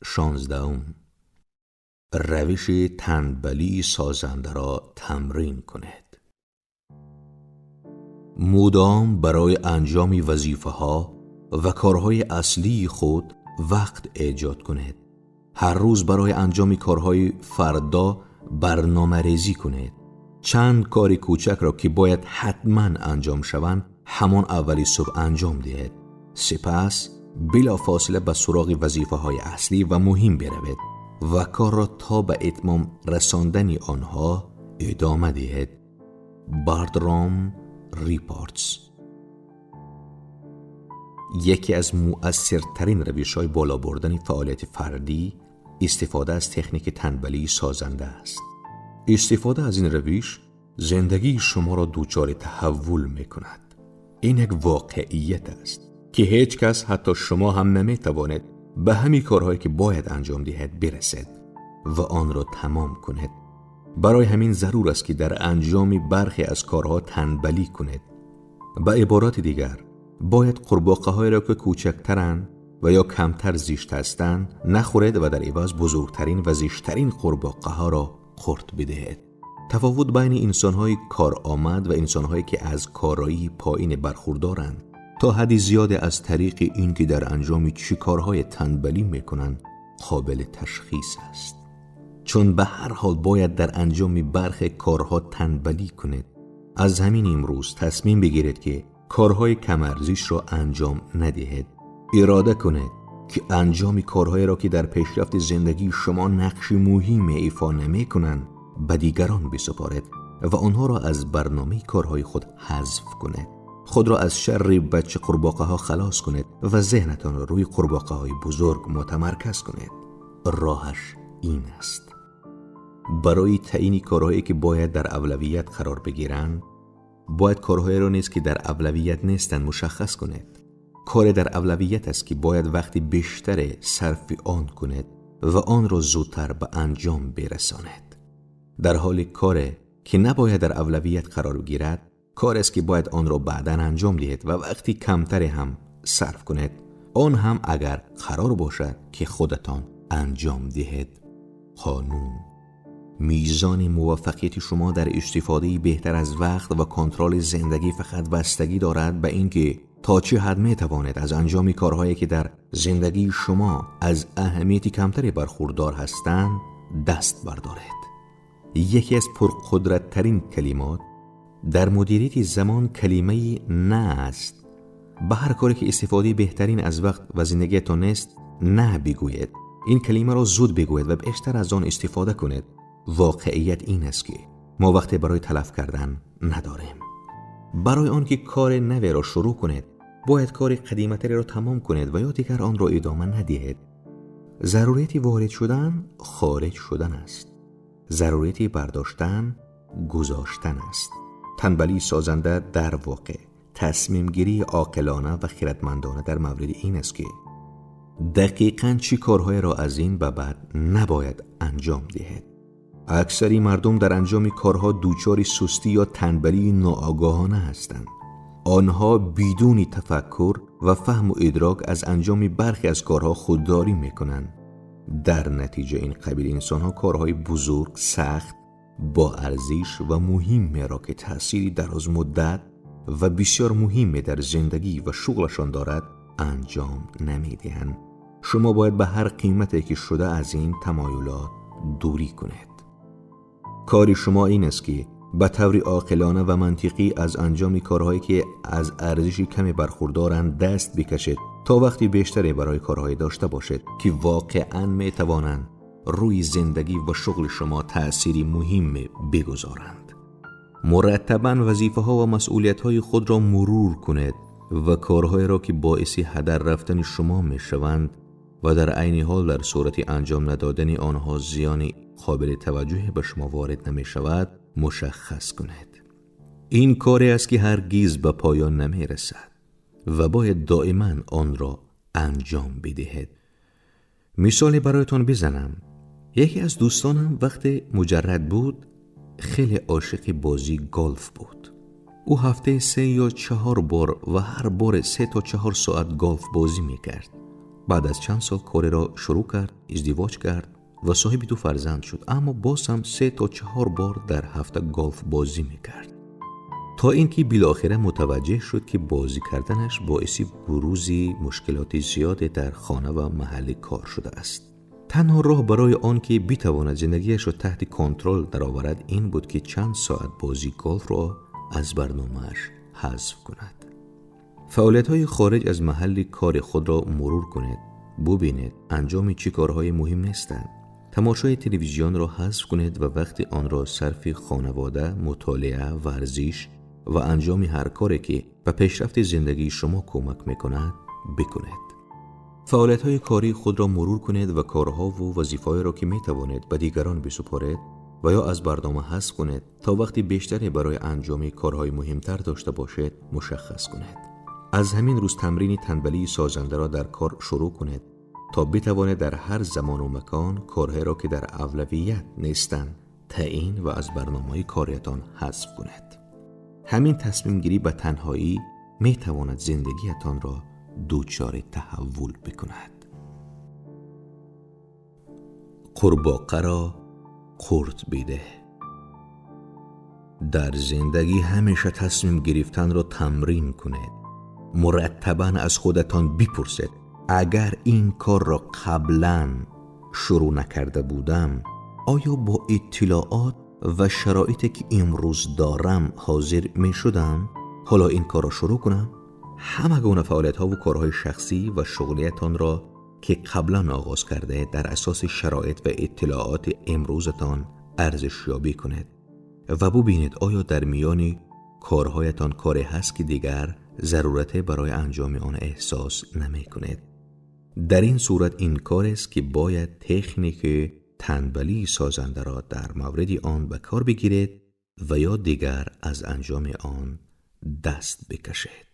16. روش تنبلی سازنده را تمرین کنید. مدام برای انجام وظیفه‌ها و کارهای اصلی خود وقت ایجاد کنید. هر روز برای انجام کارهای فردا برنامه‌ریزی کنید. چند کار کوچک را که باید حتما انجام شوند همان اولی صبح انجام دهید. سپس بلافاصله به سراغ وظیفه‌های اصلی و مهم بروید و کار را تا به اتمام رساندن آنها ادامه دهید. باردرام ریپورتز. یکی از مؤثرترین روش‌های بالا بردن فعالیت فردی استفاده از تکنیک تنبلی سازنده است. استفاده از این روش زندگی شما را دچار تحول می‌کند. این یک واقعیت است که هیچ کس، حتی شما هم، نمی‌تواند به همین کارهایی که باید انجام دهید برسید و آن را تمام کنید. برای همین ضرور است که در انجام برخی از کارها تنبلی کنید. به عبارت دیگر، باید قورباغه‌هایی را که کوچکترند و یا کمتر زیشت هستند نخورید و در عوض بزرگترین و زیشترین قورباغه‌ها را خورد بدهید. تفاوت بین انسان‌های کارآمد و انسان‌هایی که از کارایی پایین برخوردارند تا حدی زیاد از طریق این که در انجام چه کارهای تنبلی میکنند قابل تشخیص است. چون به هر حال باید در انجام برخی کارها تنبلی کنید، از همین امروز تصمیم بگیرید که کارهای کم ارزش را انجام ندهید. اراده کنید که انجام کارهایی را که در پیشرفت زندگی شما نقش مهمی ایفا نمی‌کنند به دیگران بسپارید و آنها را از برنامه کارهای خود حذف کنید. خود را از شر بچه قورباغه‌ها خلاص کنید و ذهنتان را روی قورباغه‌های بزرگ متمرکز کنید. راهش این است: برای تعیین کارهایی که باید در اولویت قرار بگیرند، باید کارهایی را نیز که در اولویت نیستند مشخص کنید. کار در اولویت است که باید وقتی بیشتر صرف آن کنید و آن را زودتر به انجام برسانید. در حال کار که نباید در اولویت قرار بگیرد، کار است که باید آن را بعداً انجام دهید و وقتی کمتر هم صرف کنید، آن هم اگر قرار باشد که خودتان انجام دهید. قانون: میزان موفقیت شما در استفاده بهتر از وقت و کنترل زندگی فقط بستگی دارد به اینکه تا چه حد می توانید از انجام کارهایی که در زندگی شما از اهمیتی کمتری برخوردار هستند دست بردارید. یکی از پرقدرت‌ترین کلمات در مدیریت زمان کلمه نه است. به هر کاری که استفاده بهترین از وقت و زندگیتان است نه بگویید. این کلمه را زود بگویید و بیشتر از آن استفاده کنید. واقعیت این است که ما وقت برای تلف کردن نداریم. برای آنکه کار نوی را شروع کنید، باید کار قدیمی‌تری را تمام کنید و یا دیگر آن را ادامه ندهید. ضرورت وارد شدن خارج شدن است. ضرورت برداشتن گذاشتن است. تنبلی سازنده در واقع تصمیم گیری عاقلانه و خردمندانه در مورد این است که دقیقاً چی کارهای را از این به بعد نباید انجام دهید. اکثری مردم در انجام کارها دچار سستی یا تنبلی ناآگاهانه هستند. آنها بدون تفکر و فهم و ادراک از انجام برخی از کارها خودداری میکنند. در نتیجه این قبیل انسانها کارهای بزرگ، سخت، با ارزش و مهم را که تأثیری دراز مدت و بسیار مهم در زندگی و شغلشان دارد انجام نمیدهند. شما باید به هر قیمتی که شده از این تمایلات دوری کنید. کار شما این است که به طور عاقلانه و منطقی از انجام کارهایی که از ارزش کمی برخوردارند دست بکشید تا وقتی بیشتری برای کارهای داشته باشید که واقعاً میتوانند روی زندگی و شغل شما تأثیری مهم بگذارند. مرتباً وظیفه‌ها و مسئولیت‌های خود را مرور کنید و کارهایی را که باعث هدر رفتن شما میشوند و در عین حال در صورت انجام ندادن آنها زیانی قابل توجهی به شما وارد نمی شود مشخص کنید. این کاری است که هرگز به پایان نمی رسد و باید دائما آن را انجام بدهید. مثالی برایتان بزنم. یکی از دوستانم وقتی مجرد بود خیلی عاشق بازی گلف بود. او هفته 3 یا 4 بار و هر بار 3 تا 4 ساعت گلف بازی میکرد. بعد از چند سال کار را شروع کرد، ازدواج کرد و صاحب 2 فرزند شد، اما باز هم 3 تا 4 بار در هفته گلف بازی میکرد، تا اینکه بالاخره متوجه شد که بازی کردنش باعث بروز مشکلات زیاد در خانه و محل کار شده است. تنها راه برای آن که بتواند زندگیش را تحت کنترل درآورد این بود که چند ساعت بازی گلف را از برنامه‌اش حذف کند. فعالیت‌های خارج از محل کار خود را مرور کنید، ببینید انجام چه کارهای مهم نیستند. تماشای تلویزیون را حذف کنید و وقت آن را صرف خانواده، مطالعه، ورزش و انجام هر کاری که به پیشرفت زندگی شما کمک می‌کند بکنید. فعالیت‌های کاری خود را مرور کنید و کارها و وظیفه‌هایی را که می‌توانید به دیگران بسپارید و یا از برنامه حذف کنید تا وقت بیشتری برای انجام کارهای مهمتر داشته باشید مشخص کنید. از همین روز تمرین تنبلی سازنده را در کار شروع کنید تا بتوانید در هر زمان و مکان کارهایی را که در اولویت نیستند تعیین و از برنامه کاریتان حذف کنید. همین تصمیم گیری به تنهایی می‌تواند زندگیتان را دچار تحول بکند. قورباغه را قورت بده. در زندگی همیشه تصمیم گرفتن را تمرین کنید. مرتباً از خودتان بپرسید اگر این کار را قبلاً شروع نکرده بودم آیا با اطلاعات و شرایطی که امروز دارم حاضر می شدم حالا این کار را شروع کنم؟ همه گونه فعالیت ها و کارهای شخصی و شغلیتان را که قبلا آغاز کرده در اساس شرایط و اطلاعات امروزتان ارزشیابی کنید و ببینید آیا در میان کارهایتان کاری هست که دیگر ضرورت برای انجام آن احساس نمی کنید. در این صورت این کار است که باید تکنیک تنبلی سازنده را در مورد آن به کار بگیرید و یا دیگر از انجام آن دست بکشید.